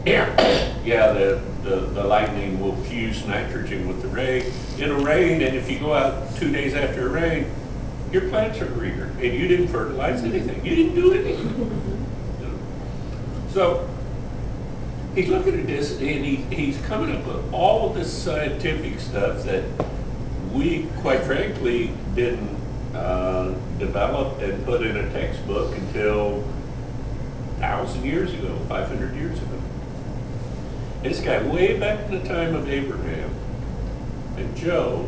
Yeah, the lightning will fuse nitrogen with the rain. It'll rain, and if you go out 2 days after a rain, your plants are greener, and you didn't fertilize anything. You didn't do anything. So he's looking at this, and he's coming up with all of this scientific stuff that we, quite frankly, didn't develop and put in a textbook until 1,000 years ago, 500 years ago. This guy, way back in the time of Abraham and Job,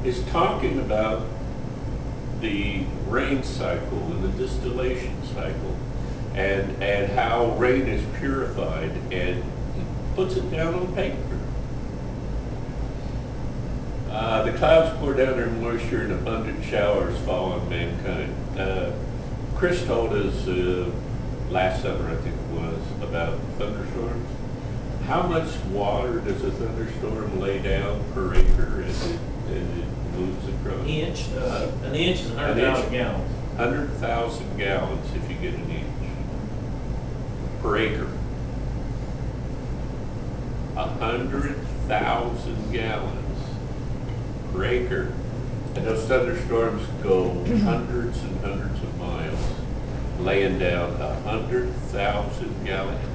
is talking about the rain cycle and the distillation cycle and how rain is purified, and he puts it down on paper. The clouds pour down their moisture and abundant showers fall on mankind. Chris told us last summer, I think it was, about thunderstorms. How much water does a thunderstorm lay down per acre as it moves across? An inch is 100,000 gallons. 100,000 gallons if you get an inch per acre. 100,000 gallons per acre. And those thunderstorms go hundreds and hundreds of miles, laying down 100,000 gallons.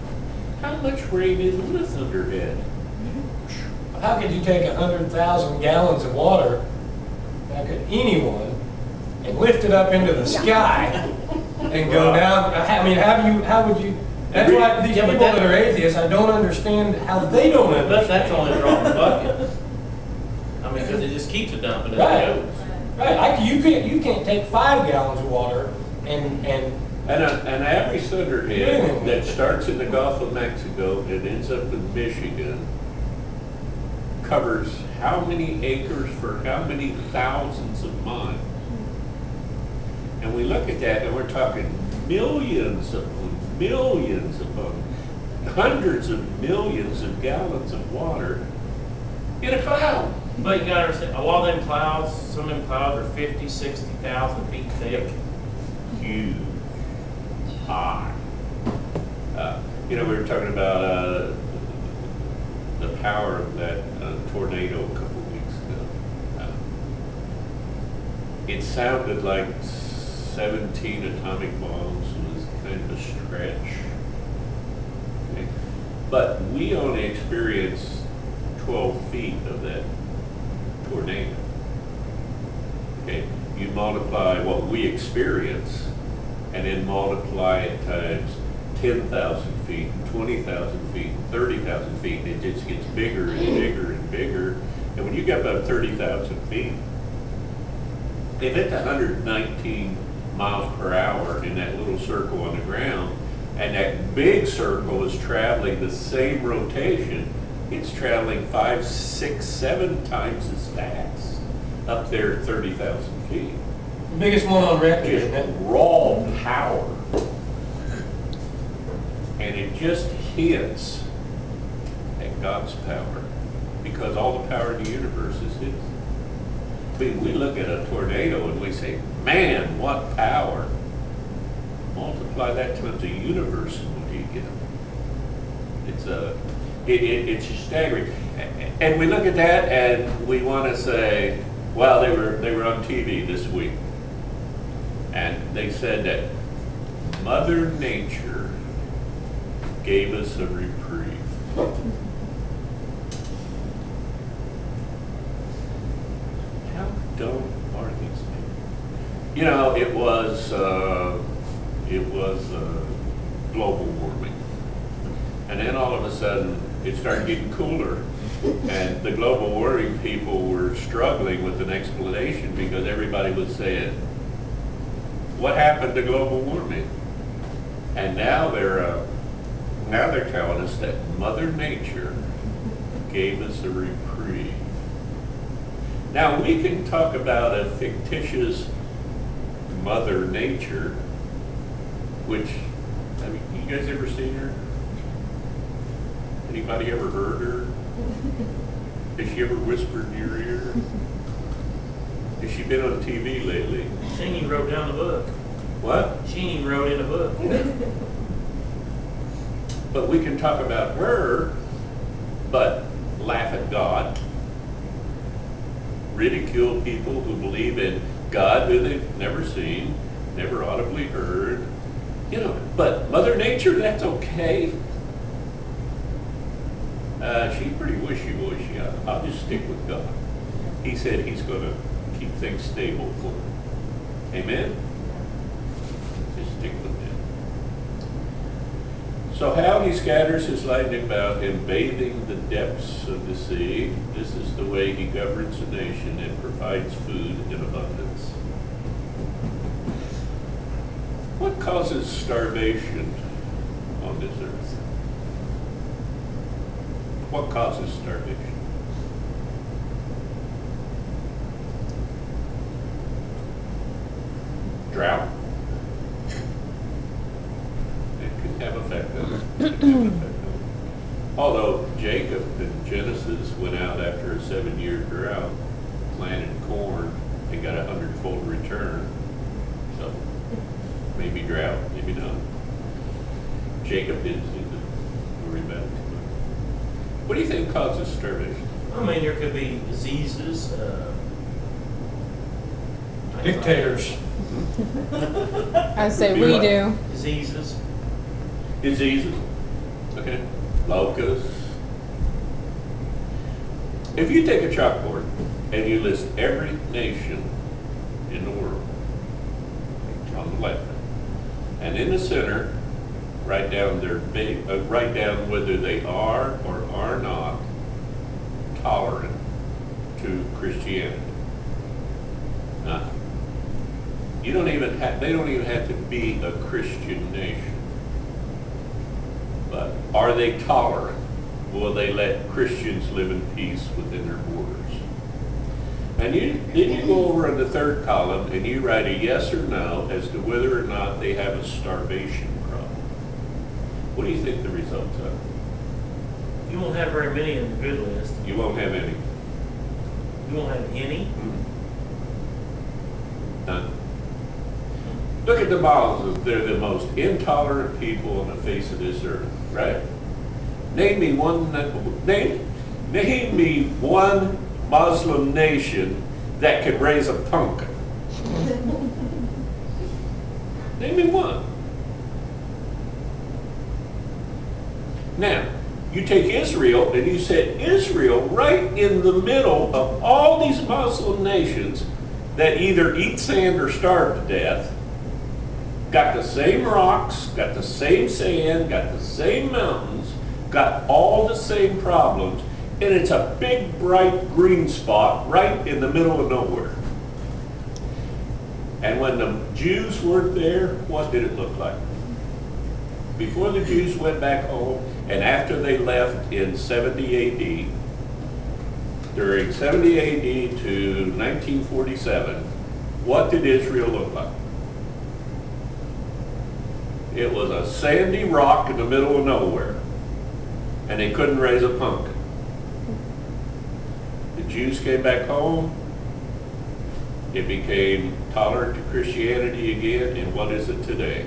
How much rain is in a thunderhead? How could you take 100,000 gallons of water, how could anyone, and lift it up into the sky and go down? I mean, how would you, that's why these people that are atheists, I don't understand how they don't understand. That's only drawing the bucket. I mean, because it just keeps it dumping as it Right. goes. Right, you can't take 5 gallons of water and An average thunderhead that starts in the Gulf of Mexico and ends up in Michigan covers how many acres for how many thousands of miles? And we look at that and we're talking millions upon hundreds of millions of gallons of water in a cloud. But you gotta understand, a lot of them clouds, some of them clouds are 50, 60,000 feet thick. Huge, high. We were talking about the power of that tornado a couple of weeks ago. It sounded like 17 atomic bombs was kind of a stretch. Okay. But we only experienced 12 feet of that tornado. Okay, you multiply what we experience and then multiply it times 10,000 feet, 20,000 feet, 30,000 feet, and it just gets bigger and bigger and bigger. And when you get about 30,000 feet, if it's 119 miles per hour in that little circle on the ground, and that big circle is traveling the same rotation, it's traveling 5, 6, 7 times as fast up there at 30,000 feet. the biggest one on record, Just isn't it? raw power. And it just hints at God's power, because all the power in the universe is His. I mean, we look at a tornado and we say, man, what power. Multiply that times the universe and what do you get? It's staggering. And we look at that and we want to say, well, they were on TV this week. And they said that Mother Nature gave us a reprieve. How dumb are these people? It was global warming. And then all of a sudden, it started getting cooler. And the global warming people were struggling with an explanation because everybody was saying, what happened to global warming? And now they're telling us that Mother Nature gave us a reprieve. Now we can talk about a fictitious Mother Nature, which, I mean, you guys ever seen her? Anybody ever heard her? Has she ever whispered in your ear? Has she been on TV lately? She ain't even wrote down the book. What? She ain't even wrote in a book. But we can talk about her, but laugh at God, ridicule people who believe in God who they've never seen, never audibly heard, you know, but Mother Nature, that's okay. She's pretty wishy-washy. I'll just stick with God. He said he's going to keep things stable for her. Amen? Just stick with him. So how he scatters his lightning about him, bathing the depths of the sea. This is the way he governs a nation and provides food in abundance. What causes starvation on this earth? What causes starvation? Drought? It can have effect on it. It can have effect on it. Although Jacob in Genesis went out after a 7-year drought, planted corn, and got 100-fold return. So maybe drought, maybe not. Jacob didn't seem to worry about it too much. What do you think causes starvation? I mean, there could be diseases, Dictators. I say Be we what? do. diseases. Diseases? Okay. Locusts. If you take a chalkboard and you list every nation in the world on the left, and in the center, write down write down whether they are or are not tolerant to Christianity. Now, they don't even have to be a Christian nation. But are they tolerant? Will they let Christians live in peace within their borders? And then you go over in the third column and you write a yes or no as to whether or not they have a starvation problem. What do you think the results are? You won't have very many in the good list. You won't have any. You won't have any. None. Look at the Muslims. They're the most intolerant people on the face of this earth, right? Name me one Muslim nation that can raise a pumpkin. Name me one. Now, you take Israel and you set Israel right in the middle of all these Muslim nations that either eat sand or starve to death. Got the same rocks, got the same sand, got the same mountains, got all the same problems, and it's a big, bright green spot right in the middle of nowhere. And when the Jews weren't there, what did it look like? Before the Jews went back home, and after they left in 70 AD, during 70 AD to 1947, what did Israel look like? It was a sandy rock in the middle of nowhere, and they couldn't raise a pumpkin. The Jews came back home, it became tolerant to Christianity again, and what is it today?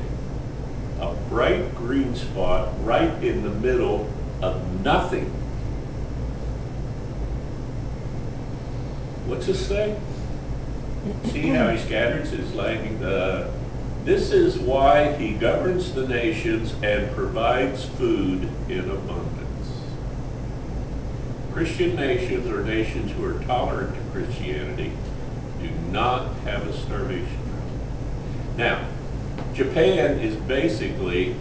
A bright green spot right in the middle of nothing. What's this say? See how he scatters his lightning? This is why he governs the nations and provides food in abundance. Christian nations or nations who are tolerant to Christianity do not have a starvation problem. Now, Japan is basically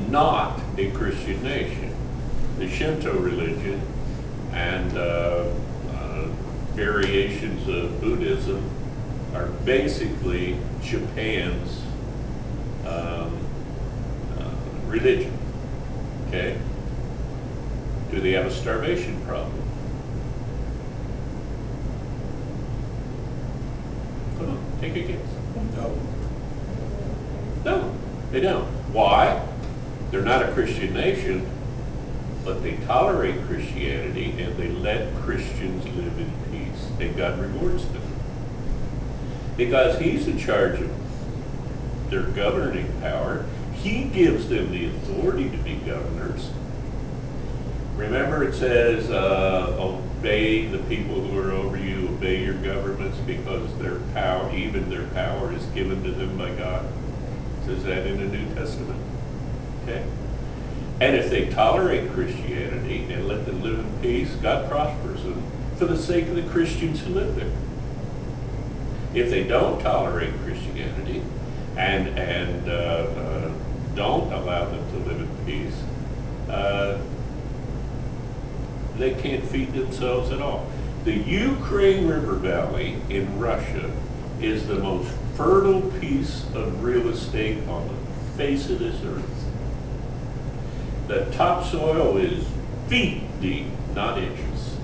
not a Christian nation. The Shinto religion and variations of Buddhism are basically Japan's religion. Okay? Do they have a starvation problem? Come on, take a guess. No. No, they don't. Why? They're not a Christian nation, but they tolerate Christianity and they let Christians live in peace, and God rewards them. Because He's in charge of their governing power. He gives them the authority to be governors. Remember it says, obey the people who are over you, obey your governments because their power, even their power is given to them by God. It says that in the New Testament. Okay? And if they tolerate Christianity and let them live in peace, God prospers them for the sake of the Christians who live there. If they don't tolerate Christianity and don't allow them to live in peace, they can't feed themselves at all. The Ukraine River Valley in Russia is the most fertile piece of real estate on the face of this earth. The topsoil is feet deep, not inches.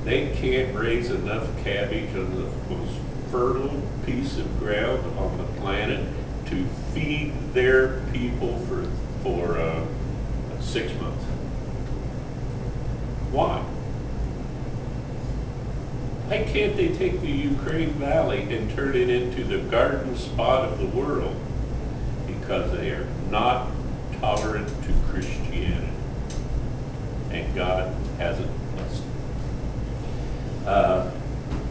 They can't raise enough cabbage on the most fertile piece of ground on the planet to feed their people for 6 months. Why? Why can't they take the Ukraine Valley and turn it into the garden spot of the world? Because they are not tolerant to Christianity. And God hasn't blessed them.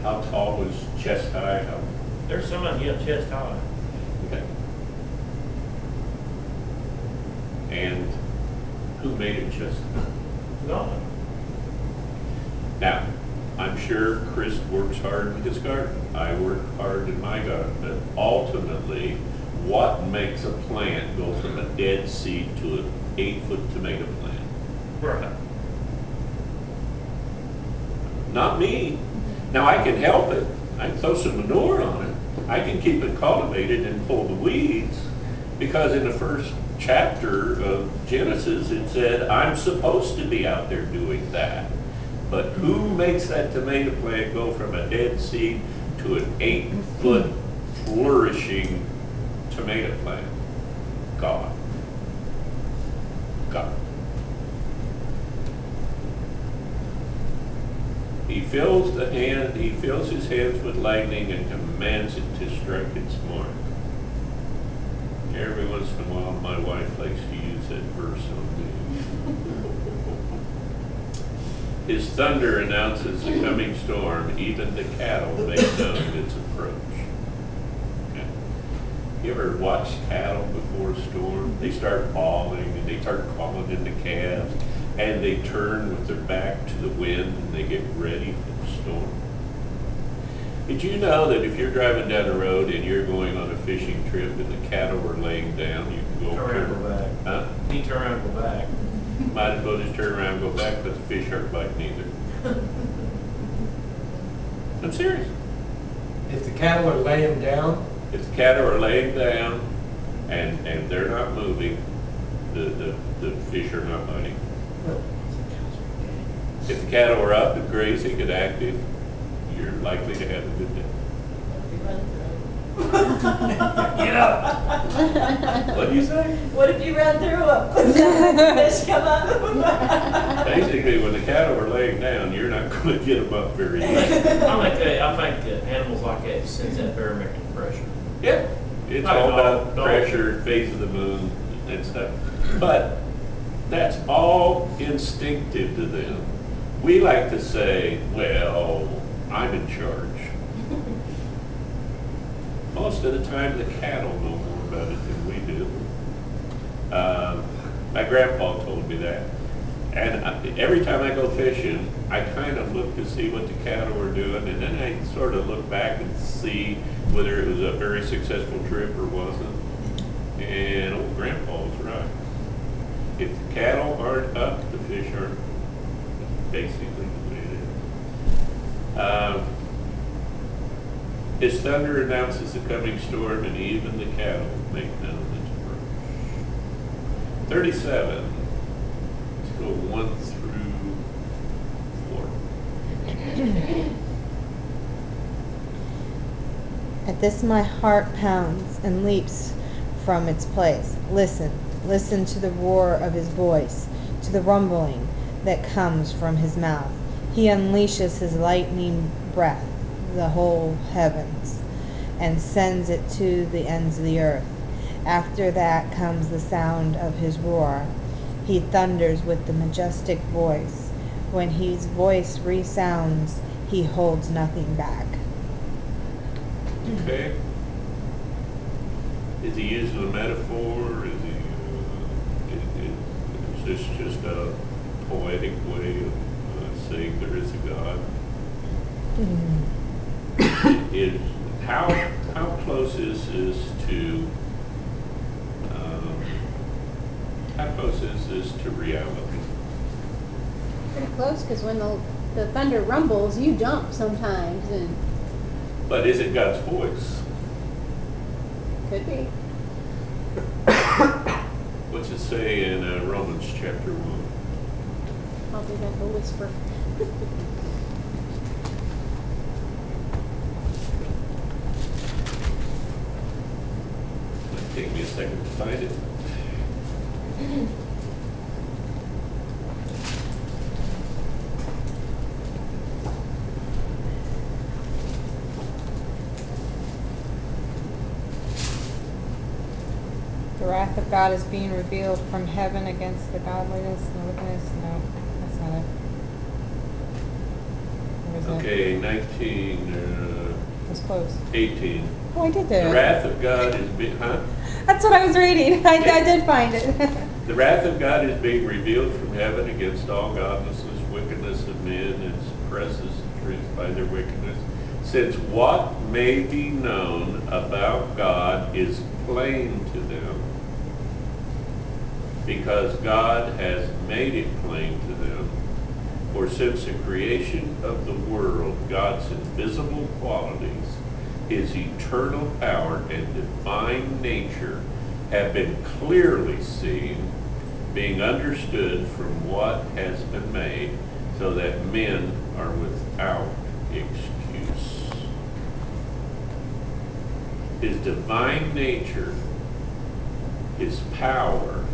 How tall was chest high? There's some of you chest high. Okay. And who made it chest high? God. Now, I'm sure Chris works hard in his garden. I work hard in my garden. But ultimately, what makes a plant go from a dead seed to an 8-foot tomato plant? Right. Not me. Now, I can help it. I can throw some manure on it. I can keep it cultivated and pull the weeds. Because in the first chapter of Genesis, it said, I'm supposed to be out there doing that. But who makes that tomato plant go from a dead seed to an 8-foot flourishing tomato plant? God. God. He fills his hands with lightning and commands it to strike its mark. Every once in a while, my wife likes to use that verse on me. His thunder announces the coming storm. Even the cattle make known its approach. Okay. You ever watch cattle before a storm? They start bawling and they start calling in the calves, and they turn with their back to the wind and they get ready for the storm. Did you know that if you're driving down the road and you're going on a fishing trip and the cattle are laying down, you can go Turn around and go back. Huh? You turn around and go back. Might as well just turn around and go back, but the fish aren't biting either. I'm serious. If the cattle are laying down, If the cattle are laying down and they're not moving, the fish are not biting. If the cattle are up and grazing and active, you're likely to have a good day. Get up! What do you say? What if you run through them? Fish come up. Basically, when the cattle are laying down, you're not going to get them up very easy. I think animals like that sense that barometric pressure. Yeah, it's Like all a about dog. pressure, phase of the moon, and stuff. But that's all instinctive to them. We like to say, well, I'm in charge. Most of the time, the cattle know more about it than we do. My grandpa told me that. And every time I go fishing, I kind of look to see what the cattle are doing, and then I sort of look back and see whether it was a very successful trip or wasn't. And old grandpa was right. If the cattle aren't up, the fish aren't. Basically the way it is. His thunder announces the coming storm, and even the cattle make known its approach. 37. Let's go 1 through 4. At this my heart pounds and leaps from its place. Listen, listen to the roar of his voice, to the rumbling that comes from his mouth. He unleashes his lightning breath, the whole heavens, and sends it to the ends of the earth. After that comes the sound of his roar. He thunders with the majestic voice. When his voice resounds, he holds nothing back. Okay. Is he using a metaphor? Is this just a poetic way of saying there is a God? Is how close is this to reality? Pretty close, because when the thunder rumbles, you jump sometimes, and But is it God's voice? could be. What's it say in Romans chapter 1? I'll do that, the whisper. Might take me a second to find it. The wrath of God is being revealed from heaven against the godliness and wickedness. No, that's not it. Where is it? Okay, 19, It's close. 18. Oh, I did The that. wrath of God is That's what I was reading. I did find it. The wrath of God is being revealed from heaven against all godlessness, wickedness of men, and suppresses the truth by their wickedness. Since what may be known about God is plain to them, because God has made it plain to them. For since the creation of the world, God's invisible qualities, his eternal power and divine nature have been clearly seen, being understood from what has been made, so that men are without excuse. His divine nature, his power,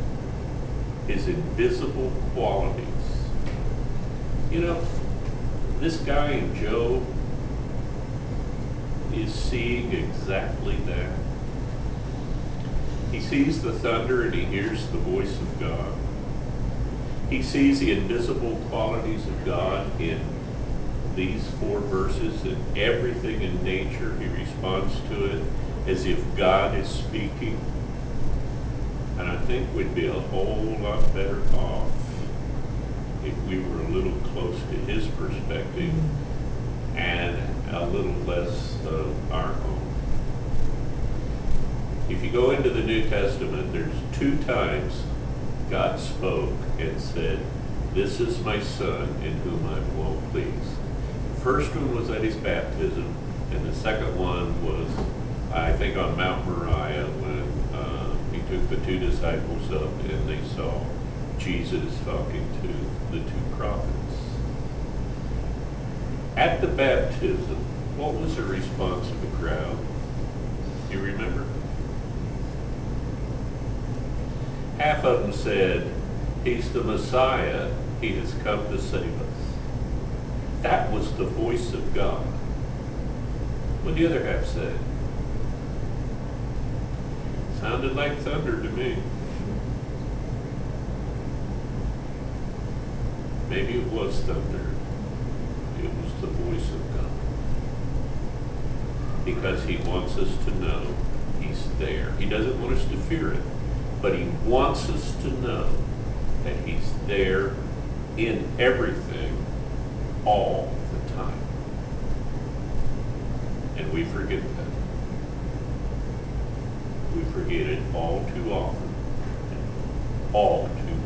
his invisible qualities. You know, this guy in Job is seeing exactly that. He sees the thunder and he hears the voice of God. He sees the invisible qualities of God in these 4 verses, and everything in nature, he responds to it as if God is speaking. And I think we'd be a whole lot better off if we were a little close to his perspective and a little less of our own. If you go into the New Testament, there's 2 times God spoke and said, "This is my son in whom I'm well pleased." The first one was at his baptism, and the second one was, I think, on Mount Moriah when he took the 2 disciples up and they saw Jesus talking to the 2 prophets. At the baptism, what was the response of the crowd? Do you remember? Half of them said, "He's the Messiah, he has come to save us." That was the voice of God. What the other half said? Sounded like thunder to me. Maybe it was thunder. It was the voice of God. Because he wants us to know he's there. He doesn't want us to fear it, but he wants us to know that he's there in everything all the time. And we forget that. We forget it all too often, all too